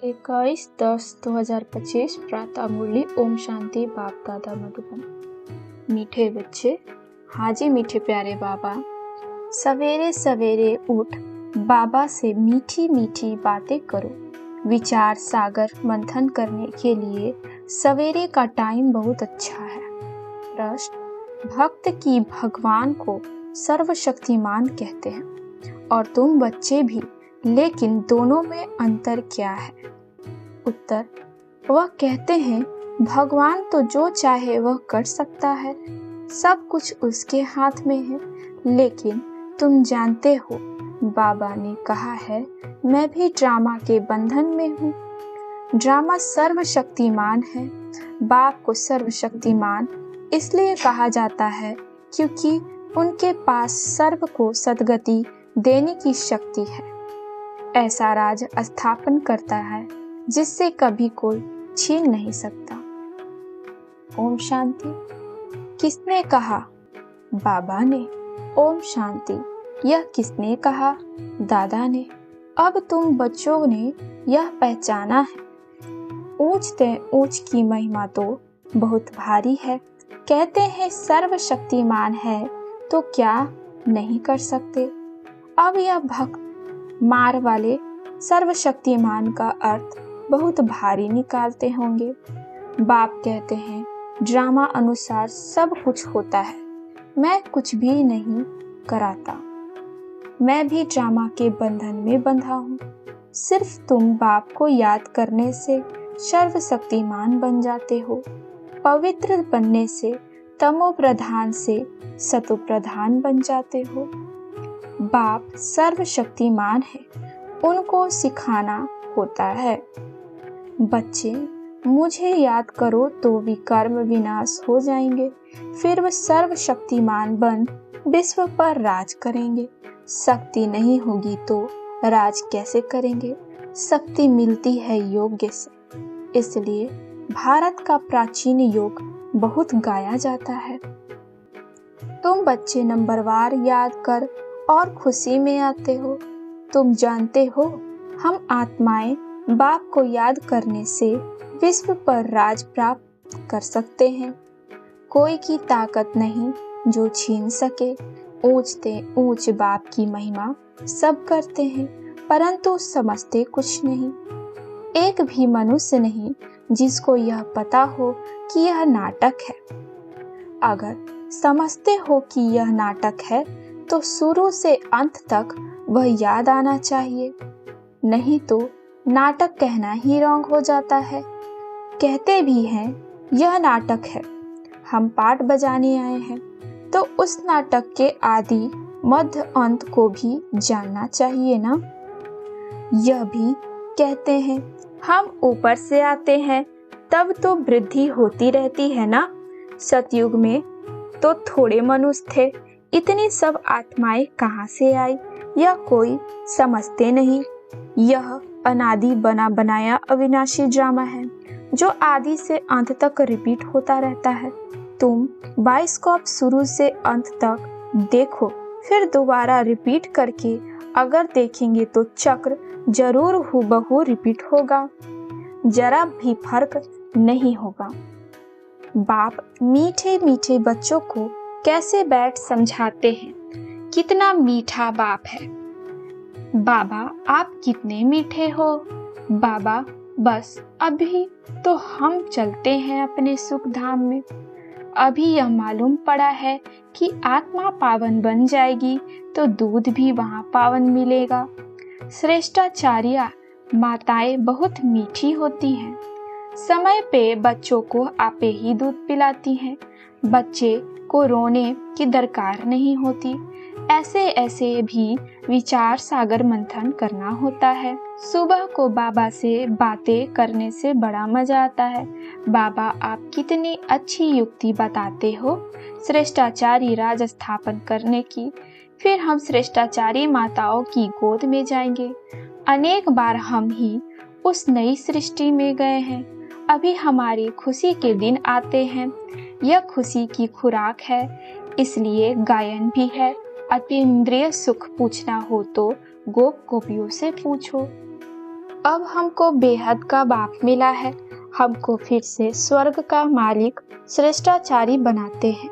21/10/2025 प्रातः मुरली। ओम शांति। बाप दादा मधुबन। मीठे बच्चे, हाजी मीठे प्यारे बाबा, सवेरे सवेरे उठ बाबा से मीठी मीठी बातें करो। विचार सागर मंथन करने के लिए सवेरे का टाइम बहुत अच्छा है। प्रश्न: भक्त की भगवान को सर्वशक्तिमान कहते हैं और तुम बच्चे भी, लेकिन दोनों में अंतर क्या है? उत्तर: वह कहते हैं भगवान तो जो चाहे वह कर सकता है, सब कुछ उसके हाथ में है। लेकिन तुम जानते हो, बाबा ने कहा है, मैं भी ड्रामा के बंधन में हूँ। ड्रामा सर्वशक्तिमान है। बाप को सर्वशक्तिमान इसलिए कहा जाता है क्योंकि उनके पास सर्व को सद्गति देने की शक्ति है। ऐसा राज स्थापन करता है जिससे कभी कोई छीन नहीं सकता। ओम शांति। किसने कहा? बाबा ने। ओम शांति। यह किसने कहा? दादा ने। अब तुम बच्चों ने यह पहचाना है, ऊंचते ऊंच की महिमा तो बहुत भारी है। कहते हैं सर्वशक्तिमान है तो क्या नहीं कर सकते। अब यह भक्त मार वाले सर्वशक्तिमान का अर्थ बहुत भारी निकालते होंगे। बाप कहते हैं ड्रामा अनुसार सब कुछ होता है, मैं कुछ भी नहीं कराता। मैं भी ड्रामा के बंधन में बंधा हूँ। सिर्फ तुम बाप को याद करने से सर्वशक्तिमान बन जाते हो। पवित्र बनने से तमो प्रधान से सतो प्रधान बन जाते हो। बाप सर्वशक्तिमान है, उनको सिखाना होता है। बच्चे, मुझे याद करो तो विकर्म विनाश हो जाएंगे, फिर वह सर्वशक्तिमान बन विश्व पर राज करेंगे। शक्ति नहीं होगी तो राज कैसे करेंगे? शक्ति मिलती है योग्य से, इसलिए भारत का प्राचीन योग बहुत गाया जाता है। तुम बच्चे नंबरवार याद कर और खुशी में आते हो। तुम जानते हो, हम आत्माएं बाप को याद करने से विश्व पर राज प्राप्त कर सकते हैं। कोई की ताकत नहीं जो छीन सके। ऊंचते ऊंच बाप की महिमा सब करते हैं, परंतु समझते कुछ नहीं। एक भी मनुष्य नहीं जिसको यह पता हो कि यह नाटक है। अगर समझते हो कि यह नाटक है तो शुरू से अंत तक वह याद आना चाहिए, नहीं तो नाटक कहना ही रॉन्ग हो जाता है। कहते भी हैं यह नाटक है, हम पाठ बजाने आए हैं, तो उस नाटक के आदि मध्य अंत को भी जानना चाहिए ना। यह भी कहते हैं हम ऊपर से आते हैं, तब तो वृद्धि होती रहती है ना। सतयुग में तो थोड़े मनुष्य थे, इतनी सब आत्माएं कहाँ से आई, यह कोई समझते नहीं। यह अनादि बना बनाया अविनाशी ड्रामा है जो आदि से अंत तक रिपीट होता रहता है। तुम बाइस्कोप शुरू से अंत तक देखो, फिर दोबारा रिपीट करके अगर देखेंगे तो चक्र जरूर हूबहू रिपीट होगा, जरा भी फर्क नहीं होगा। बाप मीठे मीठे बच्चों को कैसे बैठ समझाते हैं, कितना मीठा बाप है। बाबा आप कितने मीठे हो। बाबा बस अभी तो हम चलते हैं अपने सुख धाम में। अभी यह मालूम पड़ा है कि आत्मा पावन बन जाएगी तो दूध भी वहाँ पावन मिलेगा। श्रेष्ठाचार्या माताएं बहुत मीठी होती हैं, समय पे बच्चों को आपे ही दूध पिलाती हैं। बच्चे को रोने की दरकार नहीं होती। ऐसे ऐसे भी विचार सागर मंथन करना होता है। सुबह को बाबा से बातें करने से बड़ा मजा आता है। बाबा आप कितनी अच्छी युक्ति बताते हो श्रेष्ठाचारी राज स्थापन करने की। फिर हम श्रेष्ठाचारी माताओं की गोद में जाएंगे। अनेक बार हम ही उस नई सृष्टि में गए हैं। अभी हमारी खुशी के दिन आते हैं। यह खुशी की खुराक है, इसलिए गायन भी है। अतीन्द्रिय सुख पूछना हो तो गोप गोपियों से पूछो। अब हमको बेहद का बाप मिला है। हमको फिर से स्वर्ग का मालिक श्रेष्ठाचारी बनाते हैं।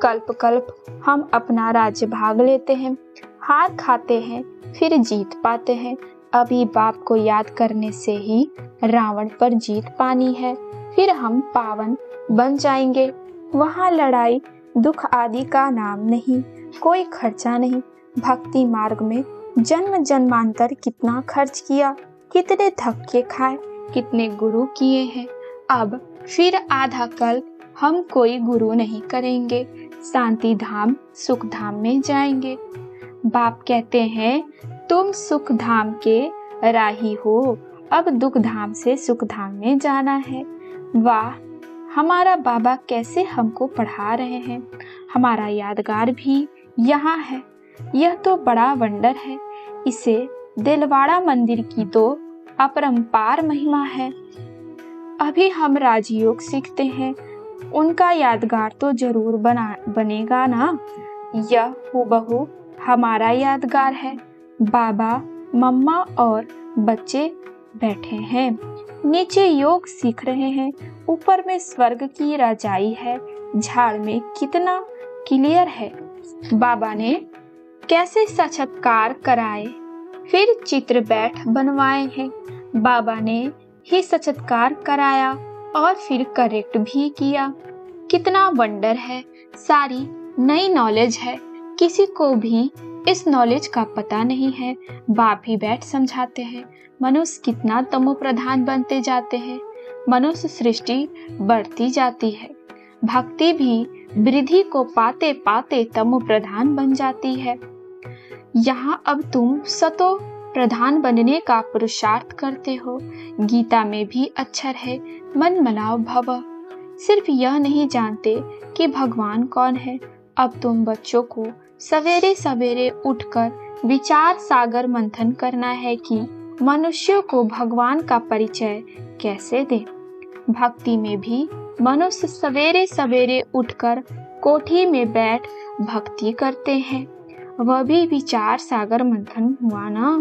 कल्प कल्प हम अपना राज्य भाग लेते हैं, हार खाते हैं, फिर जीत पाते हैं। अभी बाप को याद करने से ही रावण पर जीत पानी है, फिर हम पावन बन जाएंगे। वहाँ लड़ाई दुख आदि का नाम नहीं, कोई खर्चा नहीं। भक्ति मार्ग में जन्म जन्मांतर कितना खर्च किया, कितने धक्के खाए, कितने गुरु किए हैं। अब फिर आधा कल हम कोई गुरु नहीं करेंगे, शांति धाम सुख धाम में जाएंगे। बाप कहते हैं तुम सुख धाम के राही हो, अब दुख धाम से सुख धाम में जाना है। वाह, हमारा बाबा कैसे हमको पढ़ा रहे हैं। हमारा यादगार भी यहाँ है। यह तो बड़ा वंडर है। इसे दिलवाड़ा मंदिर की तो अपरंपार महिमा है। अभी हम राजयोग सीखते हैं, उनका यादगार तो जरूर बनेगा ना। यह हूबहू हमारा यादगार है। बाबा मम्मा और बच्चे बैठे हैं, नीचे योग सीख रहे हैं, ऊपर में स्वर्ग की रजाई है। झाड़ में कितना क्लियर है। बाबा ने कैसे साक्षात्कार कराए, फिर चित्र बैठ बनवाए हैं। बाबा ने ही साक्षात्कार कराया और फिर करेक्ट भी किया। कितना वंडर है। सारी नई नॉलेज है। किसी को भी इस नॉलेज का पता नहीं है। बाप ही बैठ समझाते हैं। मनुष्य कितना तमो प्रधान बनते जाते हैं। मनुष्य सृष्टि बढ़ती जाती है। भक्ति भी वृद्धि को पाते पाते तमो प्रधान बन जाती है। यहाँ अब तुम सतो प्रधान बनने का पुरुषार्थ करते हो। गीता में भी अक्षर है, मन मनाओ भव। सिर्फ यह नहीं जानते कि भगवान कौन है। अब तुम बच्चों को सवेरे सवेरे उठकर विचार सागर मंथन करना है कि मनुष्यों को भगवान का परिचय कैसे दे। भक्ति में भी मनुष्य सवेरे सवेरे उठकर कोठी में बैठ भक्ति करते हैं। वह भी विचार सागर मंथन हुआ ना।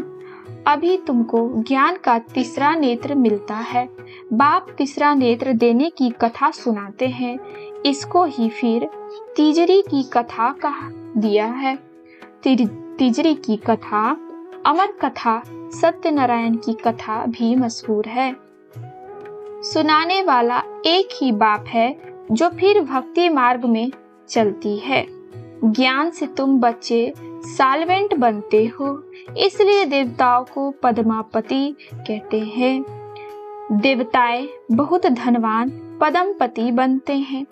अभी तुमको ज्ञान का तीसरा नेत्र मिलता है। बाप तीसरा नेत्र देने की कथा सुनाते हैं। इसको ही फिर तीजरी की कथा कहा दिया है। तीजरी की कथा, अमर कथा, सत्यनारायण की कथा भी मशहूर है। सुनाने वाला एक ही बाप है जो फिर भक्ति मार्ग में चलती है। ज्ञान से तुम बच्चे साल्वेंट बनते हो, इसलिए देवताओं को पद्मापति कहते हैं। देवताएं बहुत धनवान पद्मपति बनते हैं।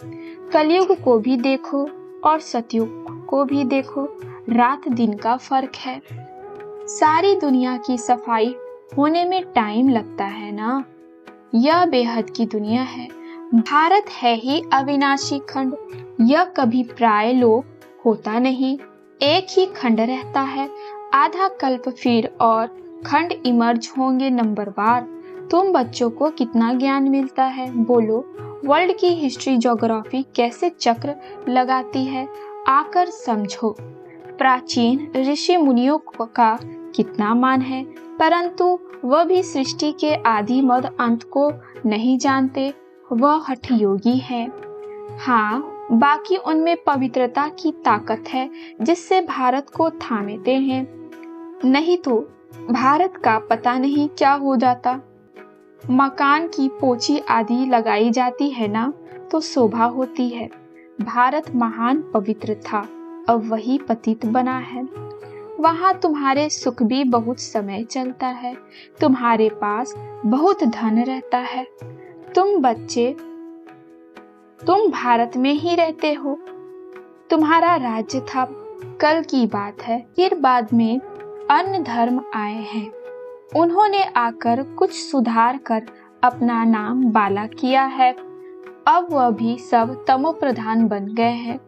कलयुग को भी देखो और सतयुग को भी देखो, रात दिन का फर्क है। सारी दुनिया की सफाई होने में टाइम लगता है ना। यह बेहद की दुनिया है। भारत है ही अविनाशी खंड। यह कभी प्राय लोप होता नहीं, एक ही खंड रहता है। आधा कल्प फिर और खंड इमर्ज होंगे नंबरवार। तुम बच्चों को कितना ज्ञान मिलता है बोलो। वर्ल्ड की हिस्ट्री ज्योग्राफी कैसे चक्र लगाती है, आकर समझो। प्राचीन ऋषि मुनियों का कितना मान है, परंतु वह भी सृष्टि के आदि मध्य अंत को नहीं जानते। वह हठ योगी है। हाँ, बाकी उनमें पवित्रता की ताकत है जिससे भारत को थामेते हैं। नहीं तो भारत का पता नहीं क्या हो जाता। मकान की पोची आदि लगाई जाती है ना तो शोभा होती है। भारत महान पवित्र था, अब वही पतित बना है। वहाँ तुम्हारे सुख भी बहुत समय चलता है। तुम्हारे पास बहुत धन रहता है। तुम बच्चे, तुम भारत में ही रहते हो। तुम्हारा राज्य था, कल की बात है। फिर बाद में अन्य धर्म आए हैं। उन्होंने आकर कुछ सुधार कर अपना नाम बाला किया है। अब वह भी सब तमो प्रधान बन गए हैं।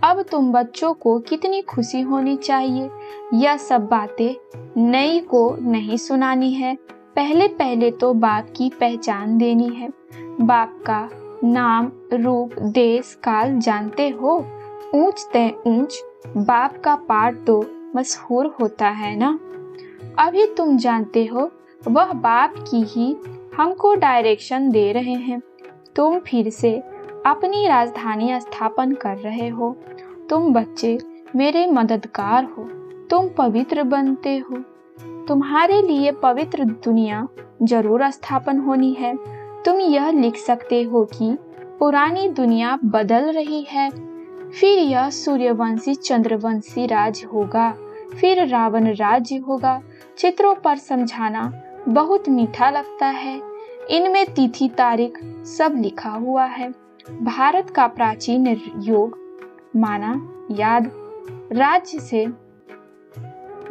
अब तुम बच्चों को कितनी खुशी होनी चाहिए। यह सब बातें नई को नहीं सुनानी है। पहले पहले तो बाप की पहचान देनी है। बाप का नाम, रूप, देश, काल जानते हो। ऊंच ते ऊंच बाप का पाठ तो मशहूर होता है ना। अभी तुम जानते हो वह बाप की ही हमको डायरेक्शन दे रहे हैं। तुम फिर से अपनी राजधानी स्थापन कर रहे हो। तुम बच्चे मेरे मददगार हो। तुम पवित्र बनते हो। तुम्हारे लिए पवित्र दुनिया जरूर स्थापन होनी है। तुम यह लिख सकते हो कि पुरानी दुनिया बदल रही है, फिर यह सूर्यवंशी चंद्रवंशी राज होगा, फिर रावण राज्य होगा। चित्रों पर समझाना बहुत मीठा लगता है। इनमें तिथि तारीख सब लिखा हुआ है। भारत का प्राचीन योग माना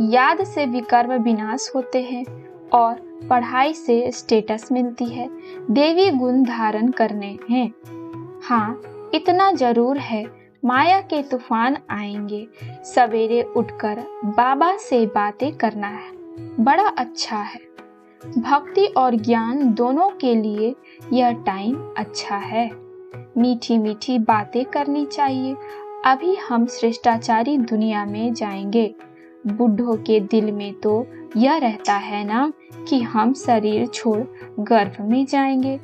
याद से विकर्म विनाश होते हैं और पढ़ाई से स्टेटस मिलती है। देवी गुण धारण करने हैं। हाँ, इतना जरूर है, माया के तूफान आएंगे। सवेरे उठकर बाबा से बातें करना है, बड़ा अच्छा है। भक्ति और ज्ञान दोनों के लिए यह टाइम अच्छा है। मीठी मीठी बातें करनी चाहिए। अभी हम श्रेष्ठाचारी दुनिया में जाएंगे। बुढ़ों के दिल में तो यह रहता है ना कि हम शरीर छोड़ गर्भ में जाएंगे।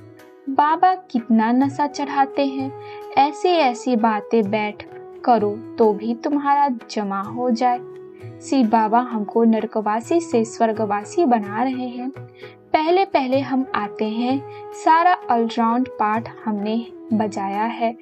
बाबा कितना नशा चढ़ाते हैं। ऐसी ऐसी बातें बैठ करो तो भी तुम्हारा जमा हो जाए। शिव बाबा हमको नरकवासी से स्वर्गवासी बना रहे हैं। पहले पहले हम आते हैं, सारा ऑलराउंड पार्ट हमने बजाया है।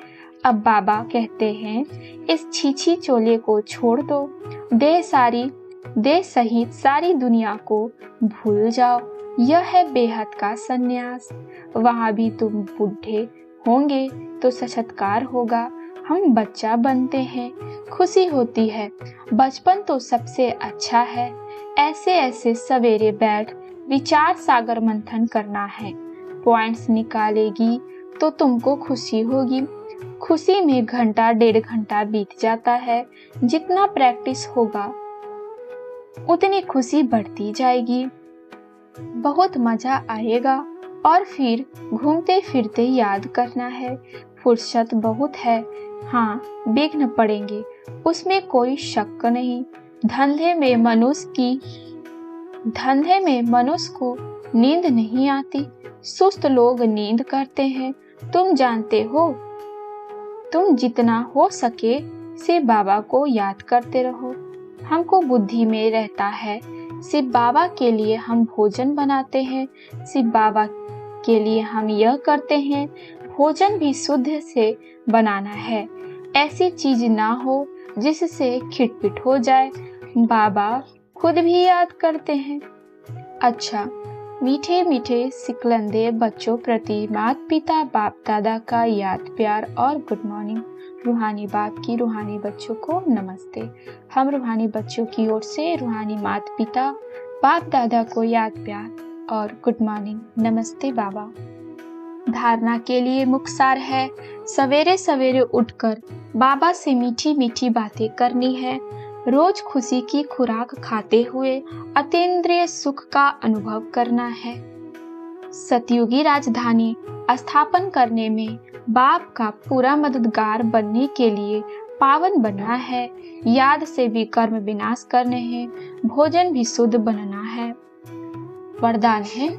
अब बाबा कहते हैं इस छीछी चोले को छोड़ दो, देह सहित सारी दुनिया को भूल जाओ। यह है बेहद का सन्यास। वहाँ भी तुम बूढ़े होंगे तो साक्षात्कार होगा। हम बच्चा बनते हैं, खुशी होती है। बचपन तो सबसे अच्छा है। ऐसे ऐसे सवेरे बैठ विचार सागर मंथन करना है। पॉइंट्स निकालेगी तो तुमको खुशी होगी। खुशी में घंटा 1.5 घंटा बीत जाता है। जितना प्रैक्टिस होगा उतनी खुशी बढ़ती जाएगी। बहुत मजा आएगा। और फिर घूमते फिरते याद करना है। फुर्सत बहुत है। हाँ, विघ्न पड़ेंगे, उसमें कोई शक नहीं। धंधे में मनुष्य को नींद नहीं आती। सुस्त लोग नींद करते हैं। तुम जानते हो, तुम जितना हो सके शिव बाबा को याद करते रहो। हमको बुद्धि में रहता है। शिव बाबा के लिए हम भोजन बनाते हैं। शिव बाबा के लिए हम यह करते हैं। भोजन भी शुद्ध से बनाना है। ऐसी चीज ना हो जिससे खिटपिट हो जाए। बाबा खुद भी याद करते हैं। अच्छा, मीठे मीठे सिकलंदे बच्चों प्रति माता पिता बाप दादा का याद प्यार और गुड मॉर्निंग। रूहानी बाप की रूहानी बच्चों को नमस्ते। हम रूहानी बच्चों की ओर से रूहानी माता पिता बाप दादा को याद प्यार और गुड मॉर्निंग, नमस्ते बाबा। धारणा के लिए मुख्य है, सवेरे सवेरे उठकर बाबा से मीठी मीठी बातें करनी है। रोज खुशी की खुराक खाते हुए अतीन्द्रिय सुख का अनुभव करना है। सतयुगी राजधानी स्थापन करने में बाप का पूरा मददगार बनने के लिए पावन बनना है। याद से भी कर्म विनाश करने हैं। भोजन भी शुद्ध बनना है। वरदान है,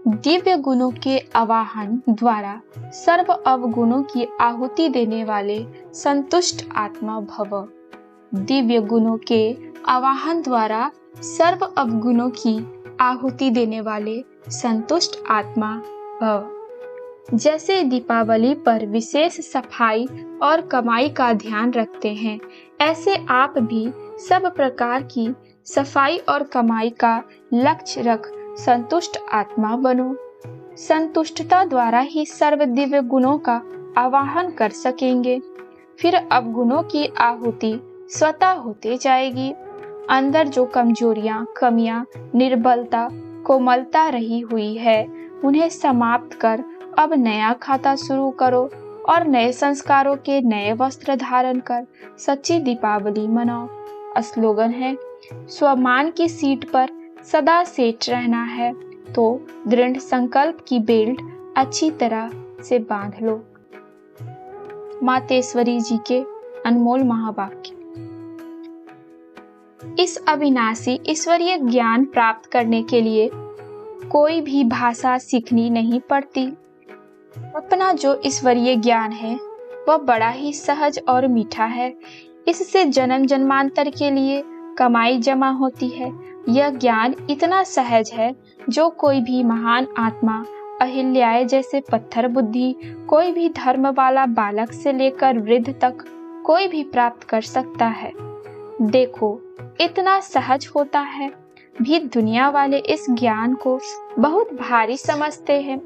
दिव्य गुणों के आवाहन द्वारा सर्व अवगुणों की आहुति देने वाले संतुष्ट आत्मा भव। दिव्य गुणों के आवाहन द्वारा सर्व अवगुणों की आहुति देने वाले संतुष्ट आत्मा भव। जैसे दीपावली पर विशेष सफाई और कमाई का ध्यान रखते हैं, ऐसे आप भी सब प्रकार की सफाई और कमाई का लक्ष्य रख संतुष्ट आत्मा बनो। संतुष्टता द्वारा ही सर्व दिव्य गुणों का आवाहन कर सकेंगे। फिर अवगुणों की आहुति स्वतः होते जाएगी। अंदर जो कमजोरियां, कमियां, निर्बलता, कोमलता रही हुई है, उन्हें समाप्त कर अब नया खाता शुरू करो और नए संस्कारों के नए वस्त्र धारण कर सच्ची दीपावली मनाओ। स्लोगन है, स्वमान की सीट पर सदा सेट रहना है तो दृढ़ संकल्प की बेल्ट अच्छी तरह से बांध लो। मातेश्वरी जी के अनमोल महावाक्य। इस अविनाशी ईश्वरीय ज्ञान प्राप्त करने के लिए कोई भी भाषा सीखनी नहीं पड़ती। अपना जो ईश्वरीय ज्ञान है वह बड़ा ही सहज और मीठा है। इससे जन्म जन्मांतर के लिए कमाई जमा होती है। यह ज्ञान इतना सहज है जो कोई भी महान आत्मा, अहिल्याए जैसे पत्थर बुद्धि, कोई भी धर्म वाला बालक से लेकर वृद्ध तक कोई भी प्राप्त कर सकता है। देखो, इतना सहज होता है भी दुनिया वाले इस ज्ञान को बहुत भारी समझते हैं।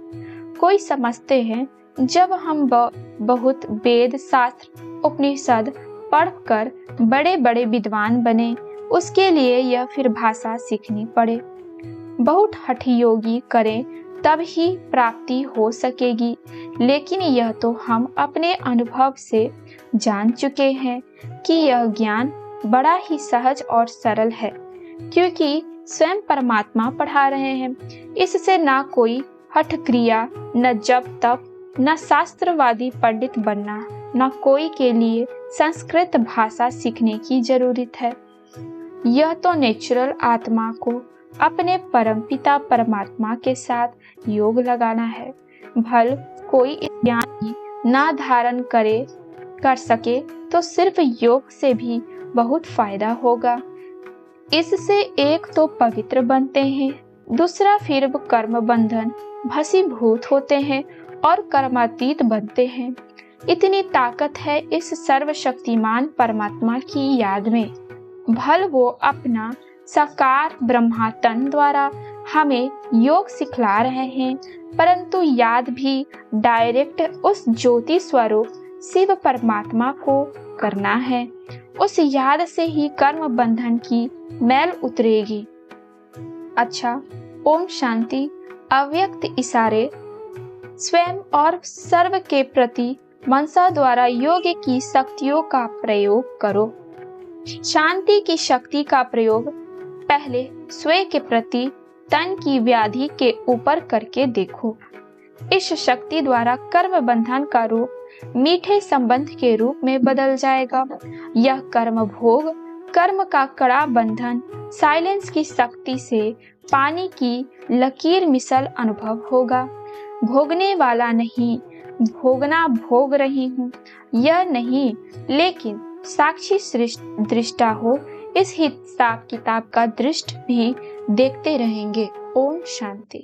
कोई समझते हैं जब हम बहुत वेद शास्त्र उपनिषद पढ़कर बड़े बड़े विद्वान बने, उसके लिए यह फिर भाषा सीखनी पड़े। बहुत हठी योगी करें तब ही प्राप्ति हो सकेगी। लेकिन यह तो हम अपने अनुभव से जान चुके हैं कि यह ज्ञान बड़ा ही सहज और सरल है, क्योंकि स्वयं परमात्मा पढ़ा रहे हैं। इससे ना कोई हठ क्रिया, न जप तप, न शास्त्रवादी पंडित बनना, न कोई के लिए संस्कृत भाषा सीखने की जरूरत है। यह तो नेचुरल आत्मा को अपने परमपिता परमात्मा के साथ योग लगाना है। भल कोई इस ज्ञान की ना धारण कर सके तो सिर्फ योग से भी बहुत फायदा होगा। इससे एक तो पवित्र बनते हैं, दूसरा फिर कर्म बंधन भसीभूत होते हैं और कर्मातीत बनते हैं। इतनी ताकत है इस सर्वशक्तिमान परमात्मा की याद में। भल वो अपना साकार ब्रह्मातन द्वारा हमें योग सिखला रहे हैं, परंतु याद भी डायरेक्ट उस ज्योति स्वरूप शिव परमात्मा को करना है। उस याद से ही कर्म बंधन की मैल उतरेगी। अच्छा, ओम शांति। अव्यक्त इशारे स्वयं और सर्व के प्रति मनसा द्वारा योग की शक्तियों का प्रयोग करो। शांति की शक्ति का प्रयोग पहले स्वयं के प्रति तन की व्याधि के ऊपर करके देखो। इस शक्ति द्वारा कर्म बंधन का रूप मीठे संबंध के रूप में बदल जाएगा। यह कर्म भोग, कर्म का कड़ा बंधन, साइलेंस की शक्ति से पानी की लकीर मिसल अनुभव होगा। भोगने वाला नहीं, भोगना भोग रही हूँ यह नहीं, लेकिन साक्षी दृष्टा हो, इस हिसाब किताब का दृष्ट भी देखते रहेंगे। ओम शांति।